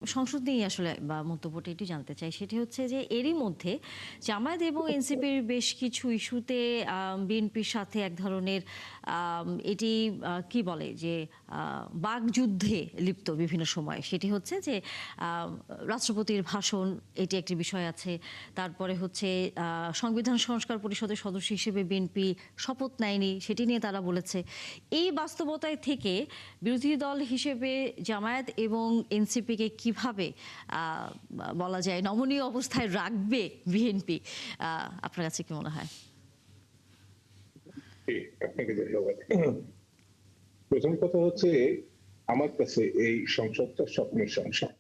সংসদ নিয়ে আসলে বা মন্তব্যটা একটু জানতে চাই। সেটি হচ্ছে যে এরই মধ্যে জামায়াত এবং এনসিপির বেশ কিছু ইস্যুতে বিএনপির সাথে এক ধরনের এটি কি বলে যে বাকযুদ্ধে লিপ্ত বিভিন্ন সময়। সেটি হচ্ছে যে রাষ্ট্রপতির ভাষণ, এটি একটি বিষয় আছে। তারপরে হচ্ছে সংবিধান সংস্কার পরিষদের সদস্য হিসেবে বিএনপি শপথ নেয়নি, সেটি নিয়ে তারা বলেছে। এই বাস্তবতায় থেকে বিরোধী দল হিসেবে জামায়াত এবং এনসিপিকে কিভাবে বলা যায় নমনীয় অবস্থায় রাখবে বিএনপি, আপনার কাছে কি মনে হয়? আপনাকে ধন্যবাদ। প্রথম কথা হচ্ছে, আমার কাছে এই সংসদটা স্বপ্নের সংসদ।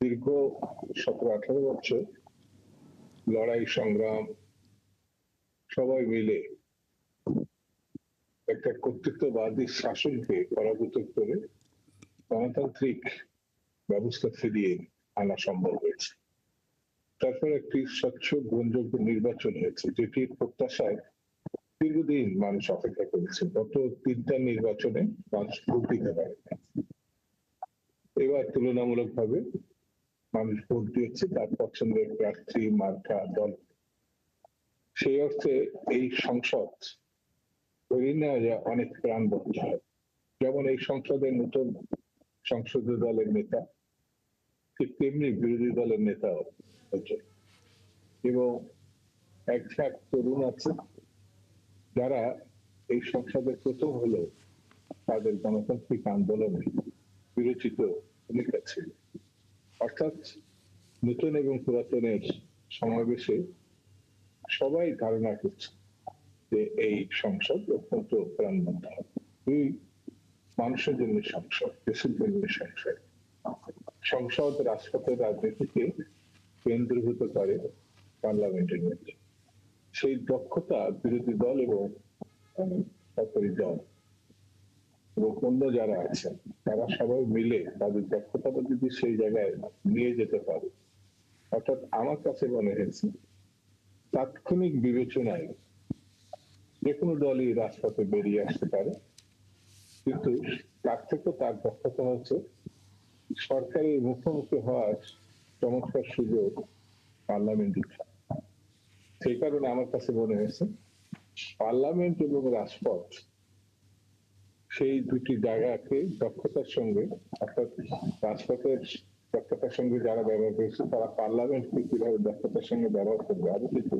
দীর্ঘ 17-18 বছর লড়াই সংগ্রাম সবাই মিলে একটা কর্তৃত্ববাদী শাসনকে পরাভূত করে গণতান্ত্রিক ব্যবস্থা ফিরিয়ে আনা সম্ভব হয়েছে। তারপর একটি স্বচ্ছ গ্রহণযোগ্য নির্বাচন হয়েছে, যেটির প্রত্যাশায় দীর্ঘদিন মানুষ অপেক্ষা করেছে। গত 3টা নির্বাচনে মানুষ ভোট দিতে পারে। এবার তুলনামূলকভাবে মানুষ ভোট দিয়েছে তার পছন্দের প্রার্থী, মার্কা, দল। সেই অর্থে এই সংসদ ধরে নেওয়া যায় অনেক প্রাণবন্ত হয়। যেমন এই সংসদের নতুন সংসদীয় দলের নেতা, ঠিক তেমনি বিরোধী দলের নেতাও হচ্ছে, এবং এক ঝাঁক তরুণ আছে যারা এই সংসদের প্রথম হলেও তাদের গণতান্ত্রিক আন্দোলনে বিরোচিত ভূমিকা ছিল। অর্থাৎ নতুন এবং পুরাতনের সমাবেশে সবাই ধারণা করছে যে এই সংসদ অত্যন্ত প্রাণবন্ত হবে। দুই, মানুষের জন্য সংসদ, দেশের জন্য সংসদ। সংসদ রাজপথের রাজনীতিকে কেন্দ্রীভূত করে পার্লামেন্টের মধ্যে। সেই দক্ষতা বিরোধী দল এবং সরকারি দল এবং অন্য যারা আছেন তারা সবাই মিলে তাদের দক্ষতাটা যদি সেই জায়গায় নিয়ে যেতে পারে, অর্থাৎ আমার কাছে মনে হয়েছে তাৎক্ষণিক বিবেচনায় যে কোনো দলই রাজপথে বেরিয়ে আসতে পারে, কিন্তু তার থেকে তার দক্ষতা হচ্ছে সরকারের মুখোমুখি হওয়ার চমৎকার সুযোগ পার্লামেন্টে। সেই কারণে আমার কাছে মনে হয়েছে পার্লামেন্ট এবং রাজপথ সেই দুটি জায়গাকে দক্ষতার সঙ্গে, অর্থাৎ রাজপথের দক্ষতার সঙ্গে যারা ব্যবহার করেছে তারা পার্লামেন্টকে কিভাবে দক্ষতার সঙ্গে ব্যবহার করবে, আমি কিন্তু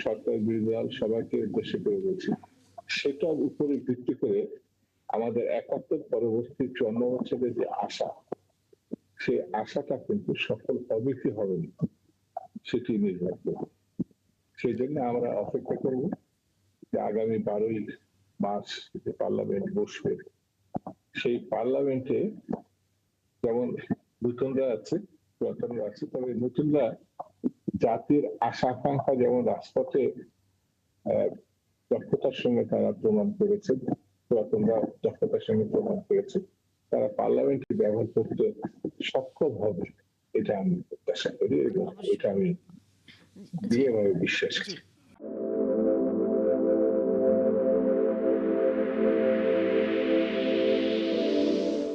সরকার বিরোধী দল সবাইকে উদ্দেশ্য করে বলছি, সেটার উপরে ভিত্তি করে আমাদের 71 পরবর্তী 54 বছরের যে আশা, সেই আশাটা কিন্তু সফল হবে কি হবে না সেটি নির্ভর করবে। সেই জন্য আমরা অপেক্ষা করব যে আগামী 12ই মার্চ যে পার্লামেন্ট বসবে, সেই পার্লামেন্টে যেমন নতুনরা আছে, পুরাতনরা আছে, তবে নতুনরা জাতির আশা আকাঙ্ক্ষা যেমন রাজপথে দক্ষতার সঙ্গে তারা প্রমাণ করেছে, পুরাতনরা দক্ষতার সঙ্গে প্রমাণ করেছে, তারা পার্লামেন্টকে ব্যবহার করতে সক্ষম হবে, এটা আমি প্রত্যাশা করি এবং এটা আমি জি দৃঢ়ভাবে বিশ্বাস করি।